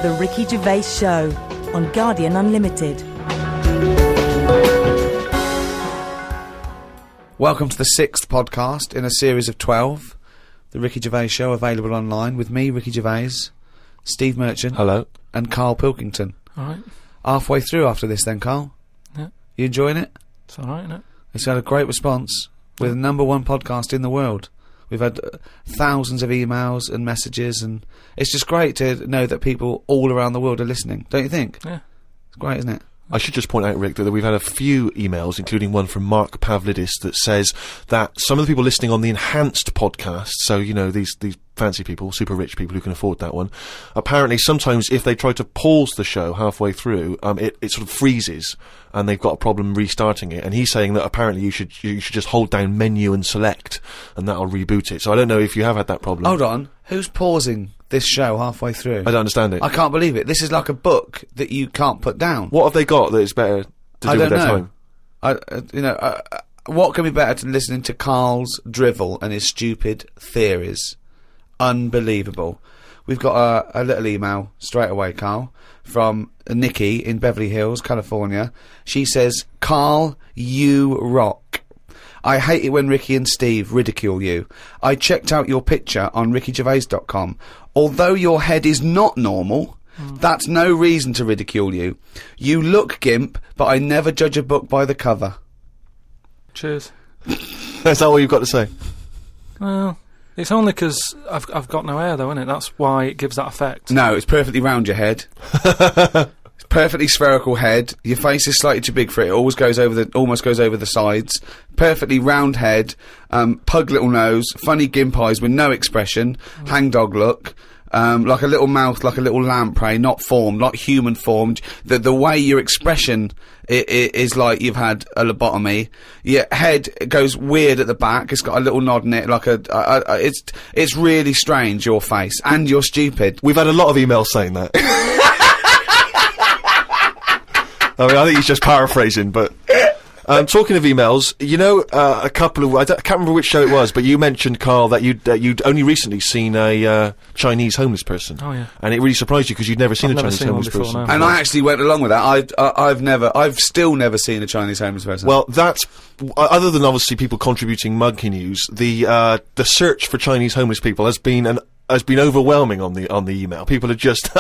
The Ricky Gervais Show on Guardian Unlimited. Welcome to the 6th podcast in a series of 12. The Ricky Gervais Show, available online with me, Ricky Gervais, Steve Merchant. Hello. And Karl Pilkington. Alright. Halfway through after this then, Karl? Yeah. You enjoying it? It's alright, isn't it? It's had a great response. We're the #1 podcast in the world. We've had thousands of emails and messages, and it's just great to know that people all around the world are listening, don't you think? Yeah. It's great, isn't it? I should just point out, Rick, that we've had a few emails, including one from Mark Pavlidis, that says that some of the people listening on the enhanced podcast, so, you know, these fancy people, super rich people who can afford that one, apparently sometimes if they try to pause the show halfway through, it sort of freezes, and they've got a problem restarting it. And he's saying that apparently you should just hold down menu and select, and that'll reboot it. So I don't know if you have had that problem. Hold on. Who's pausing this show halfway through? I don't understand it. I can't believe it. This is like a book that you can't put down. What have they got that is better to do with their time? What can be better than listening to Karl's drivel and his stupid theories? Unbelievable. We've got a little email straight away, Karl, from Nikki in Beverly Hills, California. She says, "Karl, you rock. I hate it when Ricky and Steve ridicule you. I checked out your picture on rickygervais.com. Although your head is not normal, that's no reason to ridicule you. You look gimp, but I never judge a book by the cover." Cheers. That's all you've got to say? Well, it's only because I've got no hair, though, isn't it? That's why it gives that effect. No, it's perfectly round your head. It's perfectly spherical head. Your face is slightly too big for it. It almost goes over the sides. Perfectly round head. Pug little nose. Funny gimp eyes with no expression. Hangdog look. Like a little mouth, like a little lamprey, not formed, not human formed. The way your expression is like you've had a lobotomy. Your head goes weird at the back. It's got a little nod in it, like it's really strange, your face, and you're stupid. We've had a lot of emails saying that. I mean, I think he's just paraphrasing, but... talking of emails, you know, I can't remember which show it was, but you mentioned, Karl, that you'd only recently seen a Chinese homeless person. Oh, yeah. And it really surprised you because you'd never seen a Chinese homeless person. No. And I actually went along with that. I've still never seen a Chinese homeless person. Well, that's other than obviously people contributing monkey news. The search for Chinese homeless people has been overwhelming on the email. People are just,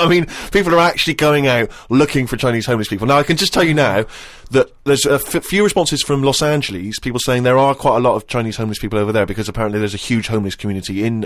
people are actually going out looking for Chinese homeless people. Now, I can just tell you now that there's a few responses from Los Angeles, people saying there are quite a lot of Chinese homeless people over there because apparently there's a huge homeless community in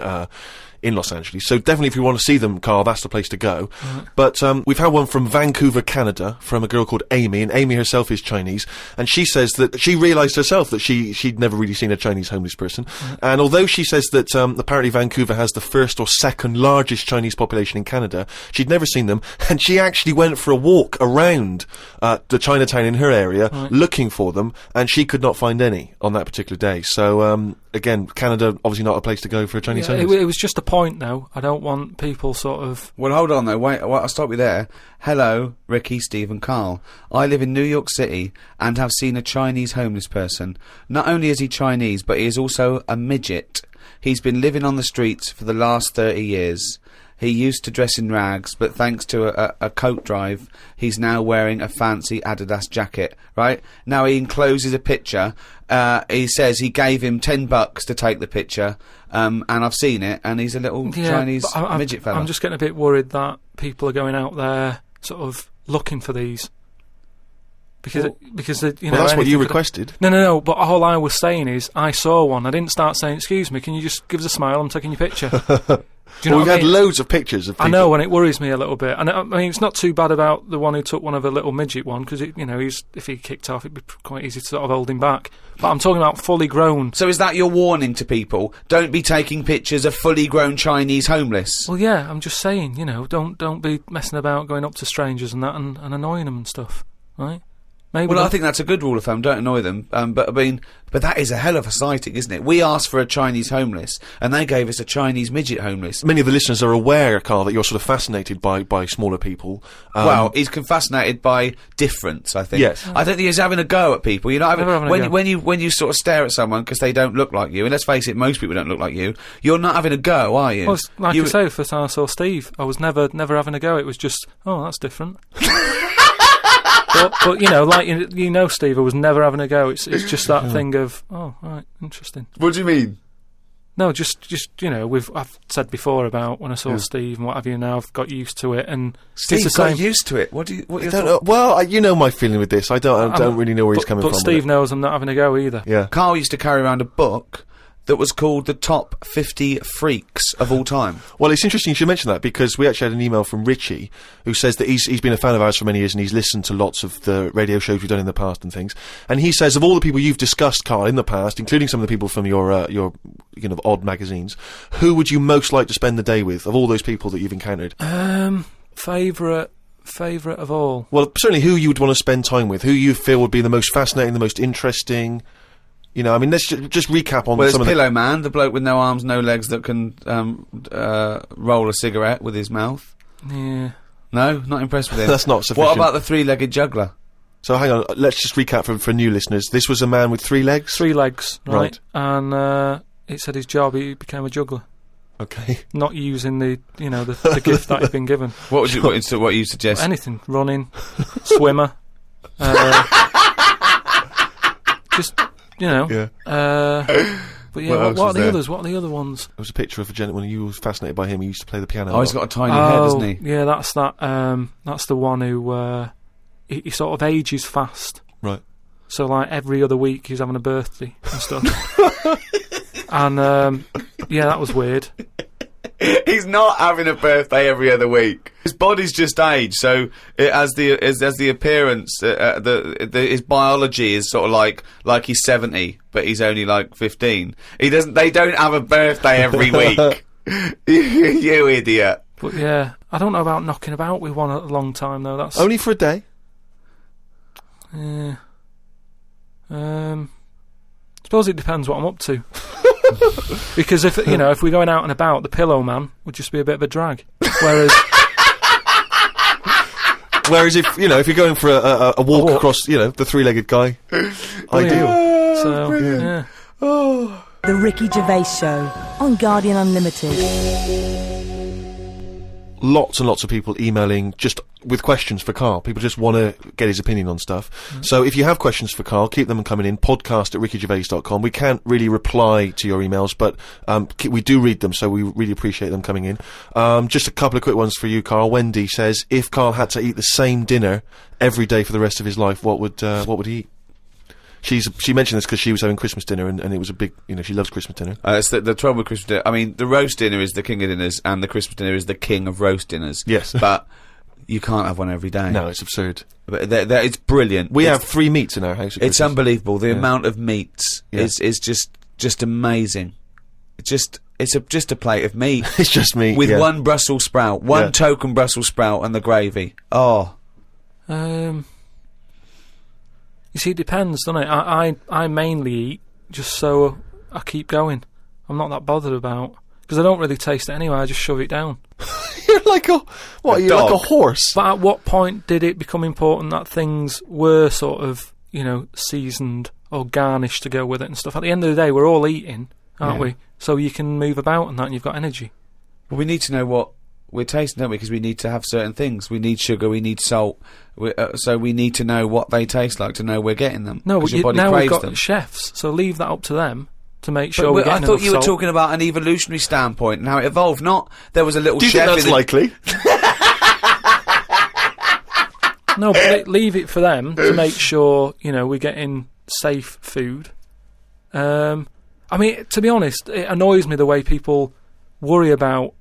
Los Angeles. So definitely if you want to see them, Karl, that's the place to go. But we've had one from Vancouver, Canada, from a girl called Amy, and Amy herself is Chinese, and she says that she realised herself that she'd never really seen a Chinese homeless person. And although she says that apparently Vancouver has the first or second largest Chinese population in Canada, she'd never seen them, and she actually went for a walk around the Chinatown in her area looking for them, and she could not find any on that particular day. So again, Canada obviously not a place to go for a Chinese homeless. It was just a point, though. I don't want people sort of... Well, hold on, though. Wait, I'll stop you there. Hello, Ricky, Steve and Karl. I live in New York City and have seen a Chinese homeless person. Not only is he Chinese, but he is also a midget. He's been living on the streets for the last 30 years. He used to dress in rags, but thanks to a coat drive, he's now wearing a fancy Adidas jacket, right? Now he encloses a picture. He says he gave him $10 to take the picture, and I've seen it, and he's a little Chinese midget fella. I'm just getting a bit worried that people are going out there sort of looking for these. Because that's what you requested. No, but all I was saying is I saw one. I didn't start saying, "Excuse me, can you just give us a smile? I'm taking your picture." Do you know we've had loads of pictures of people. I know, and it worries me a little bit. And I mean, it's not too bad about the one who took one of a little midget one, because, if he kicked off, it'd be quite easy to sort of hold him back. But I'm talking about fully grown. So is that your warning to people? Don't be taking pictures of fully grown Chinese homeless? Well, yeah, I'm just saying, don't be messing about going up to strangers and that and annoying them and stuff, right? Maybe. Well, I think that's a good rule of thumb. Don't annoy them. But I mean, but that is a hell of a sighting, isn't it? We asked for a Chinese homeless, and they gave us a Chinese midget homeless. Many of the listeners are aware, Karl, that you're sort of fascinated by smaller people. Well, he's fascinated by difference, I think. Yes. I don't think he's having a go at people. You're not Never having a go. when you sort of stare at someone because they don't look like you, and let's face it, most people don't look like you. You're not having a go, are you? Well, it's like I say, first time I saw Steve, I was never having a go. It was just, oh, that's different. But you know, like you know, Steve, I was never having a go. It's just that thing of, oh, right, interesting. What do you mean? No, just you know, I've said before about when I saw Steve and what have you. Now I've got used to it, and Steve it's the got same. used to it. What you I don't know. Well, you know my feeling with this. I don't really know where he's coming but from. Steve knows I'm not having a go either. Yeah. Carl used to carry around a book that was called the top 50 freaks of all time. Well, it's interesting you should mention that, because we actually had an email from Richie who says that he's been a fan of ours for many years, and he's listened to lots of the radio shows we've done in the past and things. And he says, of all the people you've discussed, Karl, in the past, including some of the people from your you know, odd magazines, who would you most like to spend the day with, of all those people that you've encountered? Favourite of all? Well, certainly who you would want to spend time with, who you feel would be the most fascinating, the most interesting. You know, I mean, let's just recap on Well, some of there's Pillow Man, the bloke with no arms, no legs that can roll a cigarette with his mouth. Yeah. No, not impressed with him. That's not sufficient. What about the three-legged juggler? So hang on, let's just recap for new listeners. This was a man with 3 legs? 3 legs, right? Right. And it said his job, he became a juggler. Okay. Not using the gift that he'd been given. What you suggest? Anything. Running, swimmer. Just, you know. Yeah. But yeah, what are the others? What are the other ones? There was a picture of a gentleman, you were fascinated by him, he used to play the piano. Oh, he's got a tiny head, doesn't he? Yeah, that's that. That's the one who he sort of ages fast. Right. So like every other week he's having a birthday and stuff. And yeah, that was weird. He's not having a birthday every other week. His body's just aged, so it has the appearance. His biology is sort of like he's 70, but he's only like 15. They don't have a birthday every week. You idiot. But yeah, I don't know about knocking about with one a long time though. That's Only for a day? Yeah. Suppose it depends what I'm up to. Because if we're going out and about, the Pillow Man would just be a bit of a drag. Whereas if you're going for a walk across, the 3-legged guy, ideal. Yeah. So yeah. The Ricky Gervais Show on Guardian Unlimited. Lots and lots of people emailing just with questions for Karl. People just want to get his opinion on stuff. So if you have questions for Karl, keep them coming in. podcast@rickygervais.com. We can't really reply to your emails, but we do read them, so we really appreciate them coming in. Just a couple of quick ones for you, Karl. Wendy says, if Karl had to eat the same dinner every day for the rest of his life, what would he eat? She mentioned this because she was having Christmas dinner and it was a big, she loves Christmas dinner. It's the trouble with Christmas dinner. I mean, the roast dinner is the king of dinners and the Christmas dinner is the king of roast dinners. Yes. But you can't have one every day. No, it's absurd. But it's brilliant. We have 3 meats in our house. It's unbelievable. The amount of meats is just amazing. It's just a plate of meat. It's just meat. With one Brussels sprout. One token Brussels sprout and the gravy. Oh. You see, it depends, doesn't it? I mainly eat just so I keep going. I'm not that bothered about, because I don't really taste it anyway. I just shove it down. You're like like a horse. But at what point did it become important that things were sort of seasoned or garnished to go with it and stuff? At the end of the day, we're all eating, aren't we? So you can move about and that, and you've got energy. Well, we need to know what we're tasting, don't we? Because we need to have certain things. We need sugar, we need salt. So we need to know what they taste like to know we're getting them. No, but your body now we've craves got them. chefs, so leave that up to them to make sure we're getting I thought enough you were salt. talking about an evolutionary standpoint and how it evolved. Not there was a little Do you chef. think that's likely? No, but leave it for them to make sure we're getting safe food. I mean, to be honest, it annoys me the way people worry about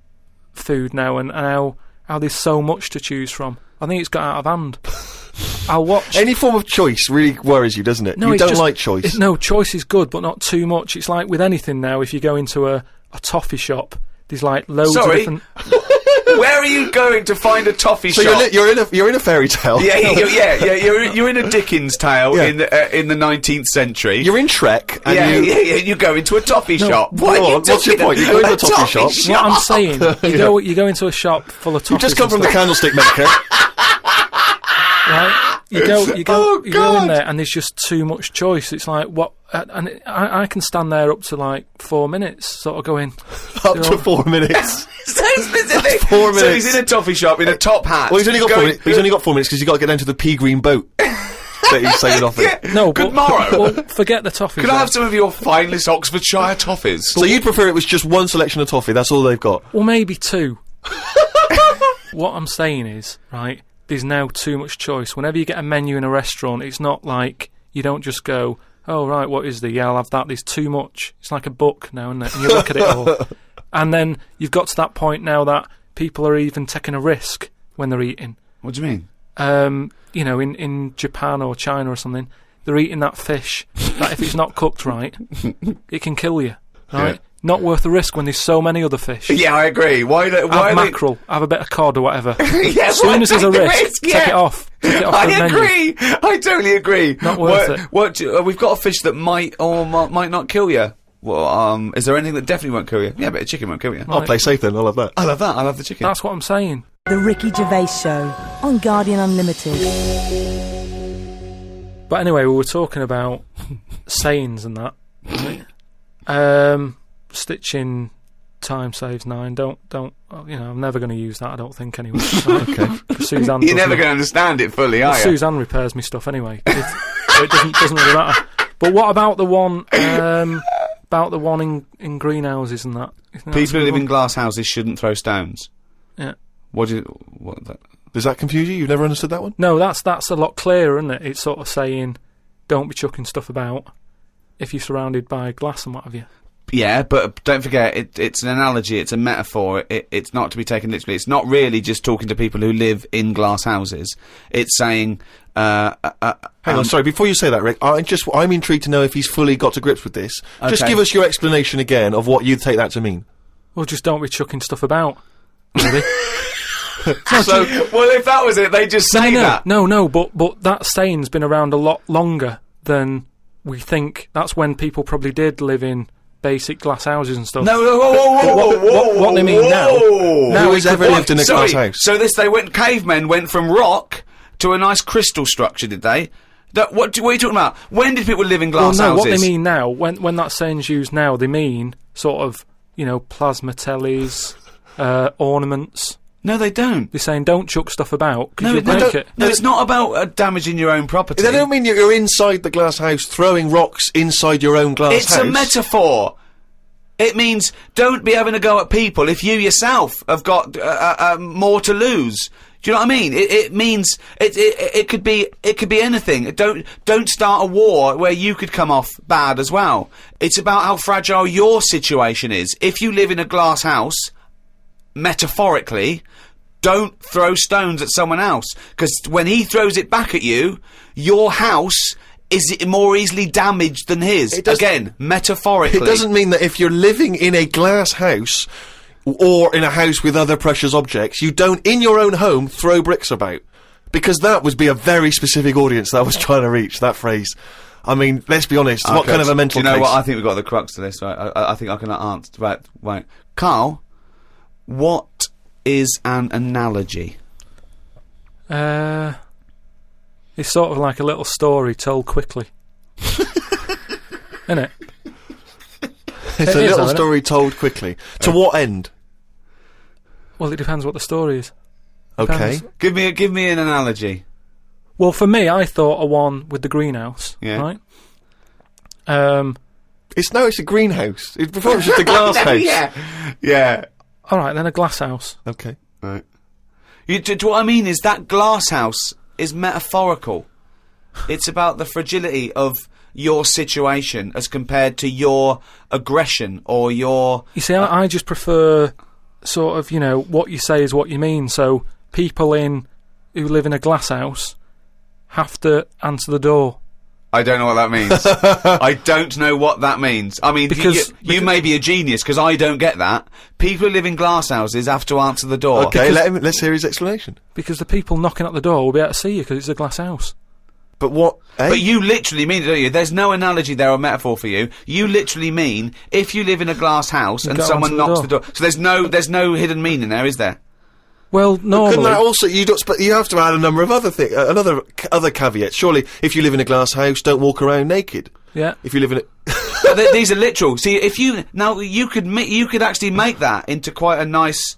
food now and how there's so much to choose from. I think it's got out of hand. I'll watch any form of choice really worries you, doesn't it? No, you don't like choice. No, choice is good, but not too much. It's like with anything now. If you go into a toffee shop, there's like loads of different. Where are you going to find a toffee So shop? you're in a fairy tale. Yeah, you're in a Dickens tale Yeah. in the 19th century. You're in Shrek. And You go into a toffee shop. What are you what's your talking point? You about? go into a toffee shop. What I'm saying, you go into a shop full of toffees. You've just come from the candlestick maker. Right? You Oh, go in there, and there's just too much choice. It's like what, and I can stand there up to like 4 minutes, sort of going Up to 4 minutes. So specific. 4 minutes. So he's in a toffee shop in a top hat. Well, he's only got 4 minutes. He's only got 4 minutes because you've got to get down to the pea green boat that he's sailing off in. Yeah. no. Good But, morrow. well, forget the toffees. Could I have some of your finest Oxfordshire toffees? So you'd prefer it was just one selection of toffee? That's all they've got. Well, maybe two. What I'm saying is, right, there's now too much choice. Whenever you get a menu in a restaurant, it's not like you don't just go, oh, right, what is there? Yeah, I'll have that. There's too much. It's like a book now, isn't it? And you look at it all. And then you've got to that point now that people are even taking a risk when they're eating. What do you mean? You know, in Japan or China or something, they're eating that fish that if it's not cooked right, it can kill you, right? Yeah. Not worth the risk when there's so many other fish. Yeah, I agree. Why Have mackerel, have a bit of cod or whatever. Yeah, as soon as there's a why risk, yeah. take it off. Take it off the I menu. agree. I totally agree. Not worth it. We've got a fish that might or might not kill you. Well, is there anything that definitely won't kill you? Yeah, but a chicken won't kill you. I'll play safe then. I'll have that. I love that. I love the chicken. That's what I'm saying. The Ricky Gervais Show on Guardian Unlimited. But anyway, we were talking about sayings and that. Right? Stitching time saves 9. Don't. I'm never going to use that. I don't think anyway. Okay. Suzanne. You're does never me- going to understand it fully, are you? Suzanne repairs me stuff anyway. So it doesn't really matter. But what about the one? About the one in greenhouses and that? You think that's People a who good live in one? glass houses shouldn't throw stones. Yeah. What? Does that confuse you? You've never understood that one? No, that's a lot clearer, isn't it? It's sort of saying, don't be chucking stuff about if you're surrounded by glass and what have you. Yeah, but don't forget, it's an analogy, it's a metaphor, it's not to be taken literally. It's not really just talking to people who live in glass houses. It's saying... Hang on, sorry, before you say that, Rick, I'm intrigued to know if he's fully got to grips with this. Just Okay. give us your explanation again of what you'd take that to mean. Well, just don't be chucking stuff about. Really? So, well, if that was it, they just say that. No, but that saying's been around a lot longer than we think. That's when people probably did live in basic glass houses and stuff. No, whoa, What they mean now- Who has ever lived in a glass house? So cavemen went from rock to a nice crystal structure, did they? What are you talking about? When did people live in glass Well, no, houses? what they mean now, when that saying's used now, they mean sort of, plasma tellies, ornaments. No, they don't. They're saying don't chuck stuff about because No, you'll they break don't. it. No, it's not about damaging your own property. They don't mean you're inside the glass house throwing rocks inside your own glass It's house. a metaphor. It means don't be having a go at people if you yourself have got more to lose. Do you know what I mean? It means it could be anything. Don't start a war where you could come off bad as well. It's about how fragile your situation is. If you live in a glass house, metaphorically, don't throw stones at someone else, because when he throws it back at you, your house is more easily damaged than his. Again, metaphorically. It doesn't mean that if you're living in a glass house or in a house with other precious objects, you don't, in your own home, throw bricks about. Because that would be a very specific audience that I was trying to reach, that phrase. I mean, let's be honest, what kind of a mental Do you know case? what? I think we've got the crux to this, right? I think I can answer. Right. Carl, what is an analogy? It's sort of like a little story told quickly. Isn't it? It's It a is, little though, story told quickly. To what end? Well, it depends what the story is. Okay. Depends. Give me an analogy. Well, for me, I thought of one with the greenhouse. Yeah. Right? It's a greenhouse. Before it was just a glass house. Yeah. All right, then a glass house. Okay. Right. What I mean is that glass house is metaphorical. It's about the fragility of your situation as compared to your aggression or your... You see, I just prefer sort of, what you say is what you mean. So people who live in a glass house have to answer the door. I don't know what that means. I don't know what that means. I mean, Because- you may be a genius, because I don't get that. People who live in glass houses have to answer the door. Okay, let's hear his explanation. Because the people knocking at the door will be able to see you because it's a glass house. But what? Eh? But you literally mean it, don't you? There's no analogy there or metaphor for you. You literally mean if you live in a glass house and go someone onto the knocks the door. So there's no hidden meaning there, is there? Well, normally... Couldn't that also, but you have to add a number of other things, other caveats. Surely, if you live in a glass house, don't walk around naked. Yeah. If you live in a... But these are literal. See, if you could actually make that into quite a nice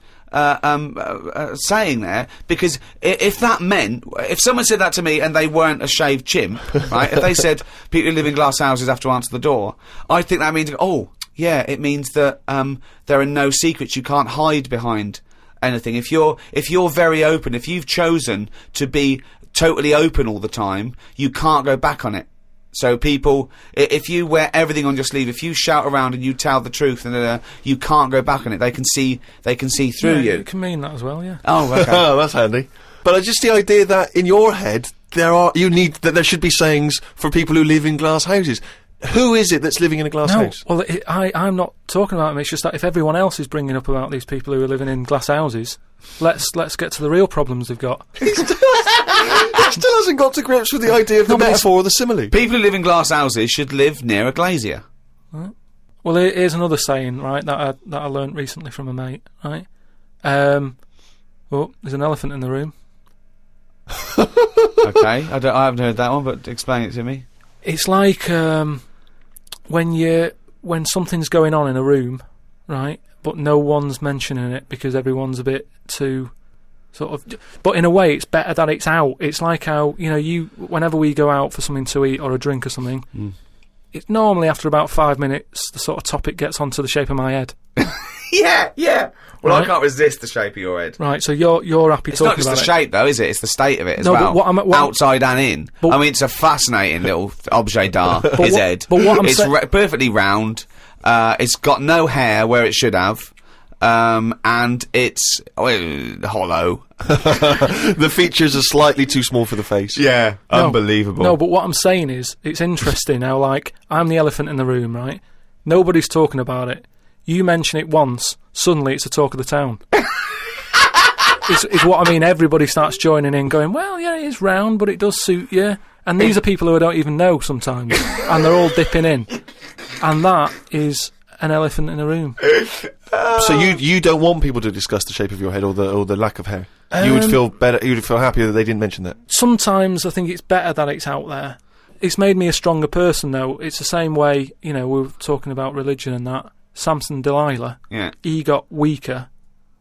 saying there, because if that meant, if someone said that to me and they weren't a shaved chimp, right? If they said people who live in glass houses have to answer the door, I think that means, oh yeah, it means that there are no secrets. You can't hide behind anything. If you're very open, if you've chosen to be totally open all the time, you can't go back on it. So people, if you wear everything on your sleeve, if you shout around and you tell the truth, and you can't go back on it. They can see through you. It can mean that as well, yeah. Oh, okay. Oh, that's handy. But just the idea that in your head there should be sayings for people who live in glass houses. Who is it that's living in a glass house? Well, I'm not talking about them. It's just that if everyone else is bringing up about these people who are living in glass houses, let's get to the real problems they've got. He still hasn't got to grips with the idea of the metaphor or the simile. People who live in glass houses should live near a glazier. Right. Well, here's another saying, right, that I learnt recently from a mate, right? Oh, there's an elephant in the room. Okay, I haven't heard that one, but explain it to me. It's like when something's going on in a room, right, but no one's mentioning it because everyone's a bit too sort of. But in a way, it's better that it's out. It's like how whenever we go out for something to eat or a drink or something, it's normally after about 5 minutes the sort of topic gets onto the shape of my head. Yeah. Well, Right. I can't resist the shape of your head. Right, so you're happy It's not talking just about the it. shape, though, is it? It's the state of it as No, well. but what outside and in. But- I mean, it's a fascinating little objet d'art. His what- head. but what I'm it's sa- perfectly round. It's got no hair where it should have. And it's hollow. The features are slightly too small for the face. Yeah, No. unbelievable. No, but what I'm saying is, it's interesting how, like, I'm the elephant in the room, right? Nobody's talking about it. You mention it once, suddenly it's the talk of the town. It's what I mean. Everybody starts joining in, going, well, yeah, it is round, but it does suit you. And these are people who I don't even know sometimes, and they're all dipping in. And that is an elephant in the room. So you don't want people to discuss the shape of your head or the lack of hair. You would feel better. You would feel happier that they didn't mention that. Sometimes I think it's better that it's out there. It's made me a stronger person, though. It's the same way, we were talking about religion and that. Samson Delilah, Yeah. he got weaker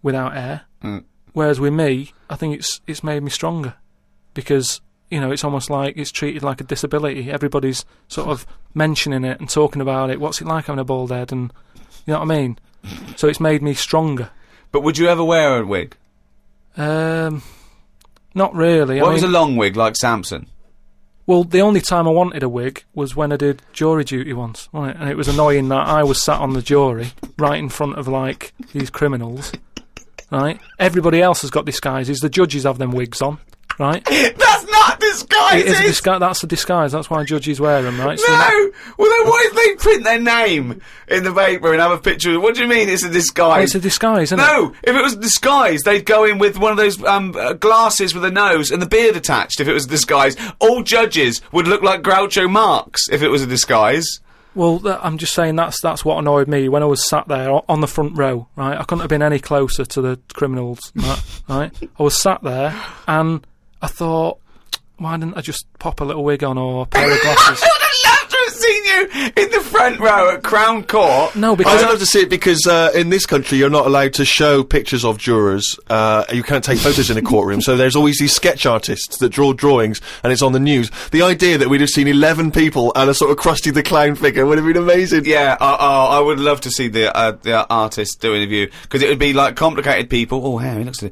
without hair. Whereas with me, I think it's made me stronger. Because, it's almost like it's treated like a disability. Everybody's sort of mentioning it and talking about it. What's it like having a bald head? And, you know what I mean? So it's made me stronger. But would you ever wear a wig? Not really. What was a long wig like Samson? Well, the only time I wanted a wig was when I did jury duty once, wasn't it? And it was annoying that I was sat on the jury, right in front of, like, these criminals, right? Everybody else has got disguises. The judges have them wigs on, right? That's not disguises! It is a disguise. That's a disguise. That's why judges wear them, right? So No! Well, then why did they print their name in the paper and have a picture? What do you mean it's a disguise? it's a disguise, isn't it? No! If it was a disguise, they'd go in with one of those glasses with a nose and the beard attached if it was a disguise. All judges would look like Groucho Marx if it was a disguise. Well, I'm just saying that's what annoyed me when I was sat there on the front row, right? I couldn't have been any closer to the criminals, right? I was sat there and I thought, why didn't I just pop a little wig on or a pair of glasses? I would have loved to have seen you in the front row at Crown Court. No, I'd because love to see it because in this country you're not allowed to show pictures of jurors. You can't take photos in a courtroom, so there's always these sketch artists that draw drawings, and it's on the news. The idea that we'd have seen 11 people and a sort of Krusty the Clown figure would have been amazing. Yeah, I would love to see the artist do an interview, because it would be like complicated people. Oh, hey, he looks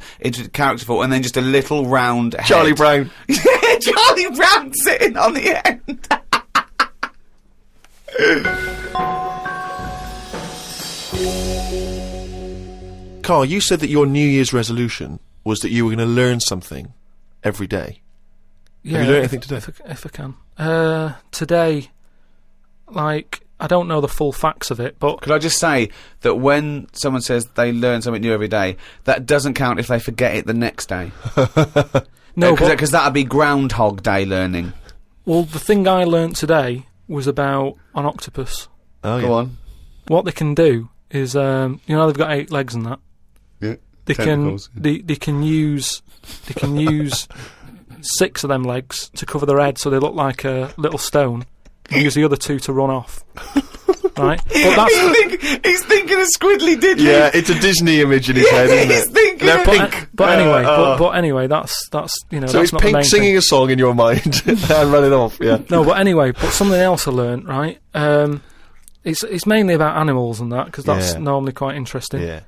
characterful, and then just a little round head. Charlie Brown. Yeah, Charlie Brown sitting on the end. Carl, you said that your New Year's resolution was that you were going to learn something every day. yeah, you learned anything today? If I can. Today, like, I don't know the full facts of it, but Could I just say that when someone says they learn something new every day, that doesn't count if they forget it the next day. no, but, Because that would be Groundhog Day learning. well, the thing I learnt today was about an octopus. Oh, Go on. What they can do is, they've got 8 legs and that. Yeah. They Tentacles. can they can use 6 of them legs to cover their head, so they look like a little stone. And use the other 2 to run off. Right? But that's He's thinking of Squiddly Diddly. Yeah, it's a Disney image in his head, isn't He's it? thinking They're of- pink. but anyway, but anyway, that's So that's it's not the Pink main singing thing. a song in your mind and running off, yeah. No, but anyway, but something else I learnt, right? It's mainly about animals and that, because that's Yeah. normally quite interesting. Yeah.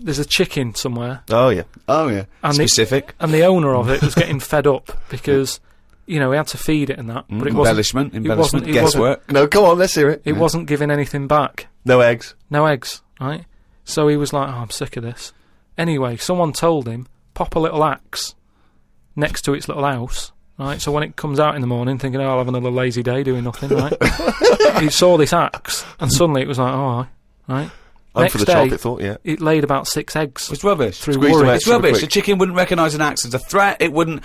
There's a chicken somewhere, Oh, yeah. Oh, yeah. And Specific. and the owner of it was getting fed up because, he had to feed it and that, but it wasn't. Embellishment. it wasn't- Guesswork. No, come on, let's hear it. It wasn't giving anything back. No eggs. No eggs, right? So he was like, I'm sick of this. Anyway, someone told him, pop a little axe next to its little house, right? So when it comes out in the morning thinking, I'll have another lazy day doing nothing, right? He saw this axe, and suddenly it was like, oh, right? I'm Next for the day, chocolate thought, yeah. it laid about 6 eggs It's rubbish. through Squeezed them worry. out. It's rubbish. quick. The chicken wouldn't recognise an axe as a threat. It wouldn't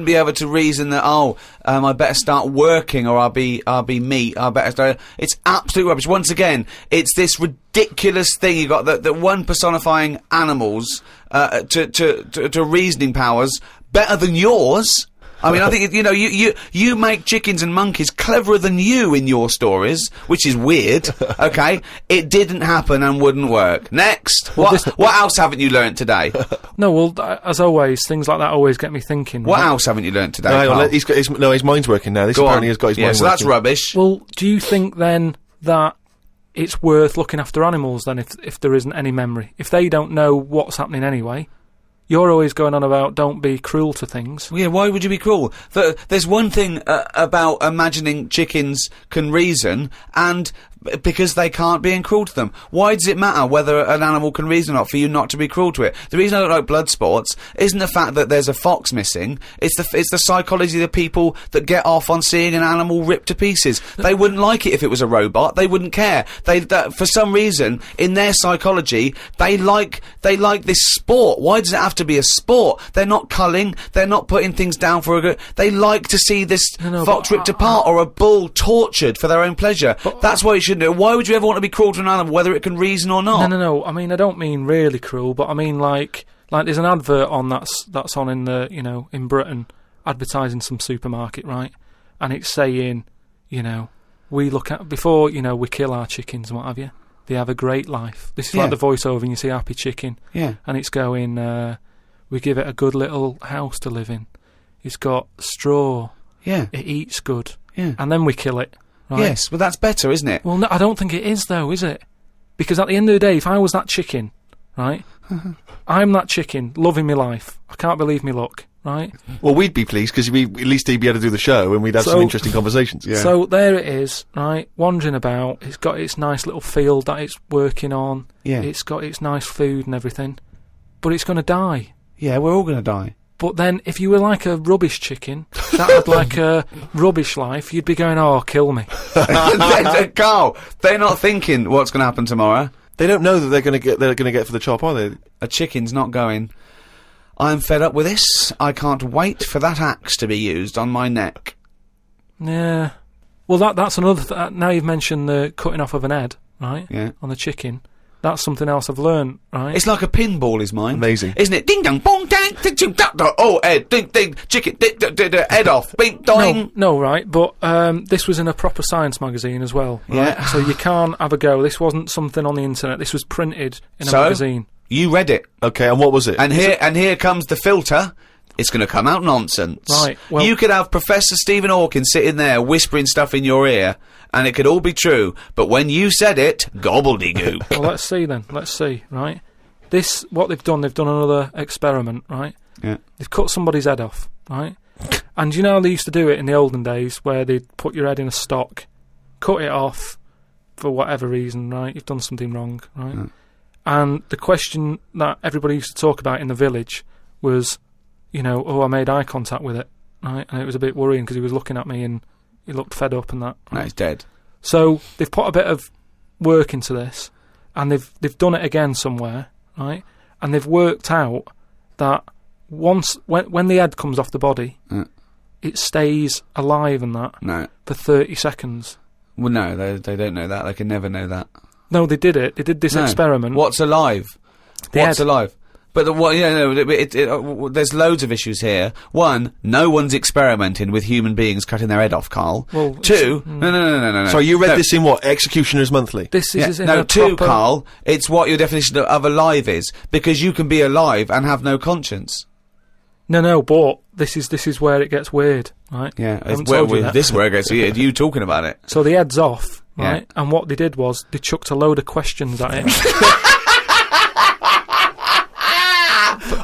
be able to reason that I better start working or I'll be meat. I better start. It's absolute rubbish. Once again, it's this ridiculous thing you got that one personifying animals to reasoning powers better than yours. I mean, I think you make chickens and monkeys cleverer than you in your stories, which is weird. Okay, it didn't happen and wouldn't work. Next, what else haven't you learnt today? No, well, as always, things like that always get me thinking. What right? else haven't you learnt today? No, hang on, Carl? he's got his mind's working now. This Go apparently on. has got his Yeah, mind so that's working. rubbish. Well, do you think then that it's worth looking after animals then if there isn't any memory? If they don't know what's happening anyway, you're always going on about don't be cruel to things. Yeah, why would you be cruel? There's one thing about imagining chickens can reason, and because they can't, being cruel to them. Why does it matter whether an animal can reason or not for you not to be cruel to it? The reason I don't like blood sports isn't the fact that there's a fox missing. It's the psychology of the people that get off on seeing an animal ripped to pieces. They wouldn't like it if it was a robot. They wouldn't care. For some reason, in their psychology, they like this sport. Why does it have to be a sport? They're not culling. They're not putting things down for a good. They like to see this fox ripped apart or a bull tortured for their own pleasure. That's why you shouldn't do it. Why would you ever want to be cruel to an animal, whether it can reason or not? No. I mean, I don't mean really cruel, but I mean like there's an advert on that's on in the in Britain advertising some supermarket, right? And it's saying, we look at before we kill our chickens and what have you. They have a great life. This is like the voiceover, and you see a happy chicken. Yeah. And it's going, we give it a good little house to live in. It's got straw. Yeah. It eats good. Yeah. And then we kill it. Right? Yes, well, that's better, isn't it? Well, no, I don't think it is, though, is it? Because at the end of the day, if I was that chicken, right, I'm that chicken, loving my life. I can't believe me luck, right? Well, we'd be pleased because at least he'd be able to do the show and we'd have some interesting conversations. Yeah. So there it is, right, wandering about. It's got its nice little field that it's working on. Yeah. It's got its nice food and everything. But it's going to die. Yeah, we're all going to die. But then, if you were like a rubbish chicken that had like a rubbish life, you'd be going, "Oh, kill me." Carl, they're not thinking what's going to happen tomorrow. They don't know that they're going to get for the chop, are they? A chicken's not going, I'm fed up with this. I can't wait for that axe to be used on my neck. Yeah. Well, that's another. Now you've mentioned the cutting off of an head, right? Yeah. On the chicken. That's something else I've learned, right? It's like a pinball, is mine. Amazing. Isn't it? Ding dong, bong, dang, ding, ding, da, da, oh, head, ding, ding, chicken, head off, bing, doing. No, right, but this was in a proper science magazine as well, right? Yeah. So you can't have a go. This wasn't something on the internet. This was printed in a magazine. You read it. Okay, and what was it? And here comes the filter. It's going to come out nonsense. Right, well- you could have Professor Stephen Hawking sitting there whispering stuff in your ear, and it could all be true. But when you said it, gobbledygook. Well, let's see then. Let's see, right? What they've done another experiment, right? Yeah. They've cut somebody's head off, right? And you know how they used to do it in the olden days, where they'd put your head in a stock, cut it off for whatever reason, right? You've done something wrong, right? Mm. And the question that everybody used to talk about in the village was, I made eye contact with it, right? And it was a bit worrying because he was looking at me and, he looked fed up and that. No, he's dead. So they've put a bit of work into this, and they've done it again somewhere, right? And they've worked out that once when the head comes off the body, it stays alive and that for 30 seconds. Well, no, they don't know that. They can never know that. No, they did it. They did this experiment. What's alive? What's head. alive? But there's loads of issues here. One, no one's experimenting with human beings cutting their head off, Carl. Well, two, no. So you read this in what? Executioners Monthly? This is in no, a two, proper... Carl. It's what your definition of alive is, because you can be alive and have no conscience. No, but this is where it gets weird, right? Yeah, I haven't told you that. this is where it gets weird. You talking about it? So the head's off, right? Yeah. And what they did was they chucked a load of questions at it.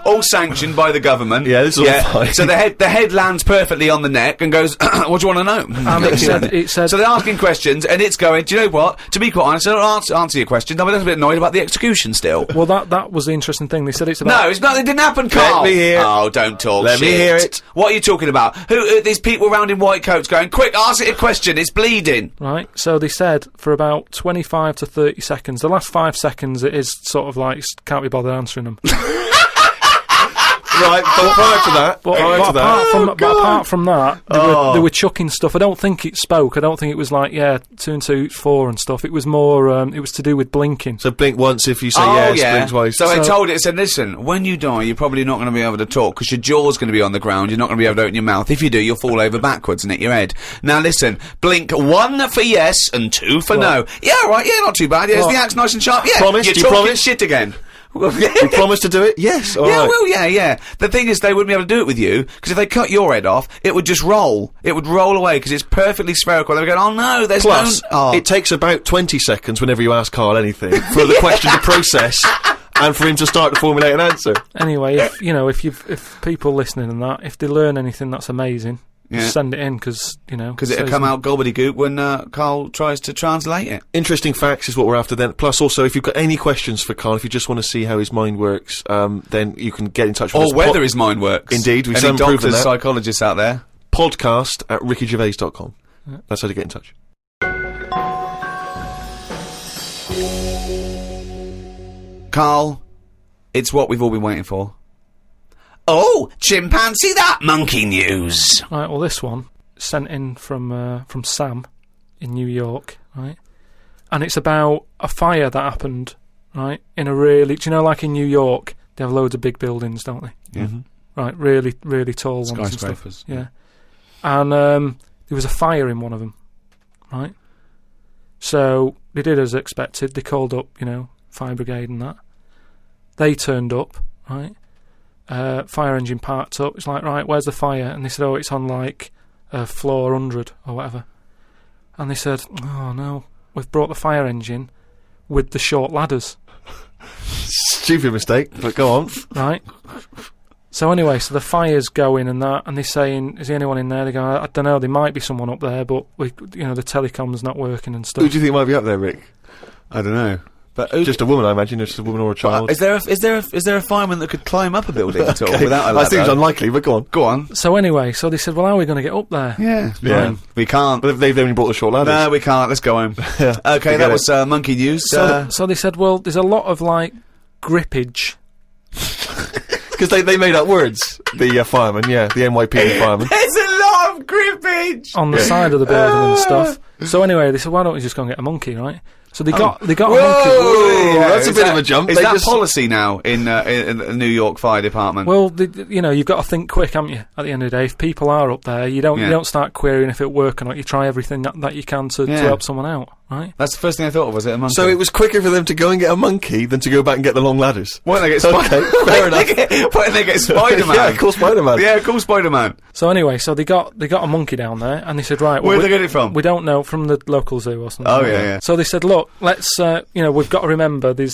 All sanctioned by the government. Yeah, this is all fine. So the head lands perfectly on the neck and goes, what do you want to know? And it said... So they're asking questions, and it's going, do you know what? To be quite honest, I don't answer your questions. I'm a little bit annoyed about the execution still. Well, that was the interesting thing. They said it's about... No, it's not. It didn't happen, Carl. Let me hear it. Oh, don't talk Let shit. me hear it. What are you talking about? Who these people around in white coats going, quick, ask it a question. It's bleeding. Right, so they said for about 25 to 30 seconds. The last 5 seconds, it is sort of like, can't be bothered answering them. Right, but prior to that, apart from that, they were chucking stuff. I don't think it spoke. I don't think it was like, 2 and 2, 4 and stuff. It was more, it was to do with blinking. So blink once if you say yes, blink twice. So I told it, said, listen, when you die, you're probably not going to be able to talk, because your jaw's going to be on the ground, you're not going to be able to open your mouth. If you do, you'll fall over backwards and hit your head. Now listen, blink 1 for yes and 2 for no. Yeah, right, not too bad. Yeah, is the axe nice and sharp? Yeah, promise? You're Do you talking promise? shit again. You promise to do it? Yes. All right. Yeah. The thing is, they wouldn't be able to do it with you, because if they cut your head off, it would just roll. It would roll away, because it's perfectly spherical. They would go, oh no, there's Plus, no... it takes about 20 seconds whenever you ask Carl anything for the question to process and for him to start to formulate an answer. Anyway, if people listening and that, if they learn anything, that's amazing. Yeah. Just send it in, because it'll come out gobbledygook when Carl tries to translate it. Interesting facts is what we're after then. Plus, also, if you've got any questions for Carl, if you just want to see how his mind works, then you can get in touch with us. Or whether his mind works. Indeed, we've any proven doctors, that. psychologists out there. Podcast@rickygervais.com. That's how to get in touch. Carl, it's what we've all been waiting for. Oh, chimpanzee that monkey news. Right, well, this one sent in from Sam in New York, right? And it's about a fire that happened, right? In a really, do you know, like in New York, they have loads of big buildings, don't they? Yeah. Mm-hmm. Right, really, really tall ones and stuff. Skyscrapers. Yeah. And there was a fire in one of them, right? So they did as expected. They called up, fire brigade and that. They turned up, right? Fire engine parked up. It's like, right, where's the fire? And they said, oh, it's on like floor 100 or whatever. And they said, oh no, we've brought the fire engine with the short ladders. Stupid mistake, but go on. Right. So anyway, so the fire's going and that, and they're saying, is there anyone in there? They go, I don't know, there might be someone up there, but the telecom's not working and stuff. Who do you think might be up there, Rick? I don't know. But just a woman, I imagine. Just a woman or a child. Is there a fireman that could climb up a building at all without a ladder? That seems unlikely, but go on. Go on. So anyway, so they said, well, how are we going to get up there? Yeah. We can't. But they've only brought the short ladders. No, we can't. Let's go home. Yeah. Okay, that was monkey news. So they said, well, there's a lot of like grippage. Because they made up words. The firemen, the NYPD firemen. There's a lot of grippage on the side of the building and stuff. So anyway, they said, why don't we just go and get a monkey, right? So they got a monkey. Yeah, that's a bit of a jump. Is that policy now in the New York Fire Department? Well, you've got to think quick, haven't you? At the end of the day, if people are up there, you don't start querying if it works or not. You try everything that you can to help someone out, right? That's the first thing I thought of. Was it a monkey? So it was quicker for them to go and get a monkey than to go back and get the long ladders. Why don't they get fair enough. Why don't they get Spider-Man? Yeah, call Spider-Man. Yeah, call Spider-Man. So anyway, so they got a monkey down there, and they said, right, where did they get it from? We don't know, from the local zoo or something. Oh yeah. So they said, look, let's we've got to remember there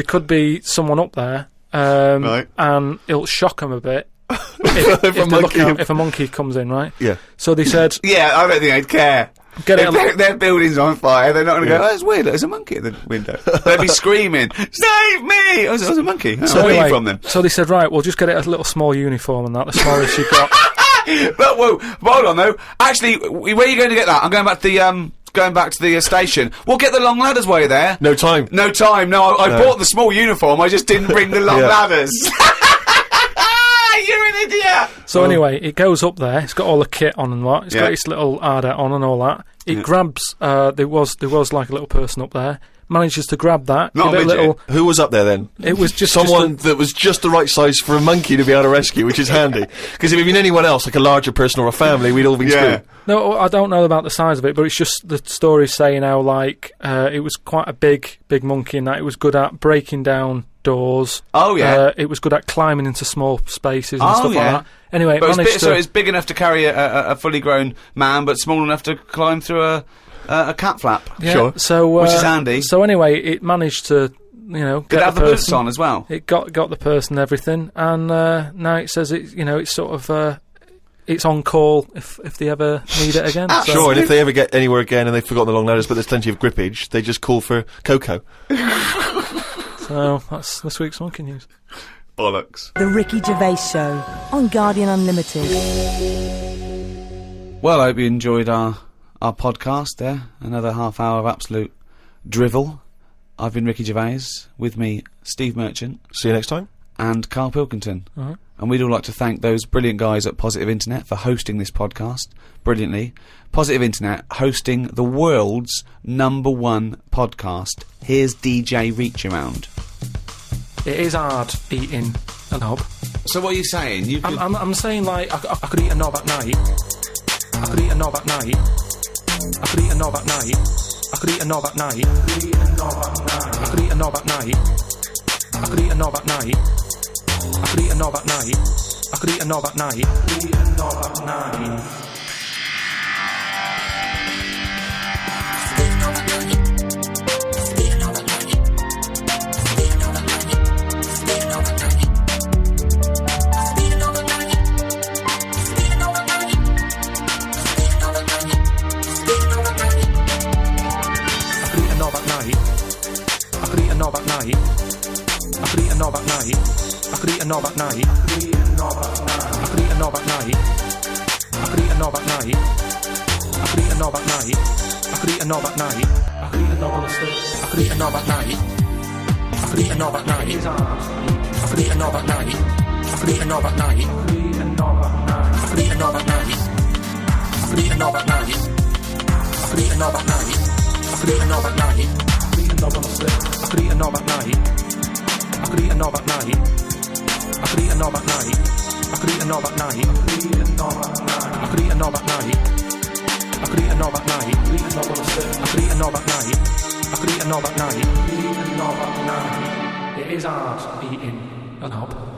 could be someone up there, right, and it'll shock them a bit if a monkey comes in, right? Yeah. So they said, yeah, I don't think they'd care. If their building's on fire, they're not going to go, oh, it's weird, there's a monkey at the window. They'd be screaming, save me! Oh, there's a monkey. So where are you from then? So they said, right, we'll just get it a little small uniform and that, the smallest you've got. But whoa, hold on though. Actually, where are you going to get that? I'm going back to the station. We'll get the long ladders while you're there. No time. No time. No, I bought the small uniform. I just didn't bring the long ladders. You're an idiot. So anyway, it goes up there. It's got all the kit on and what. It's got its little ardat on and all that. It grabs. There was like a little person up there. Manages to grab that. Not give it a midget. little. Who was up there then? It was just Someone that was just the right size for a monkey to be able to rescue, which is handy. Because if it had been anyone else, like a larger person or a family, we'd all been screwed. No, I don't know about the size of it, but it's just the story saying how like it was quite a big monkey, and that it was good at breaking down doors. Oh yeah. It was good at climbing into small spaces and stuff like that. Anyway, But it it's big enough to carry a fully grown man, but small enough to climb through a cat flap. Yeah, Sure. So Which is handy. So anyway, it managed to Could get have the boots on as well. It got the person and everything, and now it says it's sort of it's on call if they ever need it again. So. Sure, and if they ever get anywhere again and they've forgotten the long ladders, but there's plenty of grippage, they just call for Coco. So that's this week's monkey news. Bollocks. The Ricky Gervais Show on Guardian Unlimited. Well, I hope you enjoyed our podcast there. Another half hour of absolute drivel. I've been Ricky Gervais. With me, Steve Merchant. See you next time. And Karl Pilkington. Uh-huh. And we'd all like to thank those brilliant guys at Positive Internet for hosting this podcast brilliantly. Positive Internet hosting the world's #1 podcast. Here's DJ Reach Around. It is hard eating a knob. So what are you saying? You could... I'm saying like I could eat a knob at night. I could eat a knob at night. I could eat a knob at night. I could eat a knob at night. I could eat a knob at night. I could eat a knob at night. I could eat a knob at night. I could eat a knob at night. I could eat a knob at night. I could eat a knob at night. I could eat a knob at night. I could eat a knob at night. I could eat a knob at night. I could eat a knob at night. I could eat a knob at night. I could eat a knob at night. I could eat a knob at night. I could eat a knob on the stick. I could eat a knob at night. I could eat a knob at night. I could eat a knob at night. I could eat a knob at night. I could eat a knob at night. I could eat a knob at night. I could eat a knob at night. I could eat a knob at night. I could eat a knob at night. I could eat a knob on the stick. I could eat a knob at night. I could eat a knob at night. I could eat a knob at night. I could eat a knob at night. I could eat a knob at night. I could eat a knob at night. I could eat a knob at night. I could eat a knob on the stick. I could eat a knob at night. I could eat a knob at night. I could eat a knob at night. It is hard eating a knob.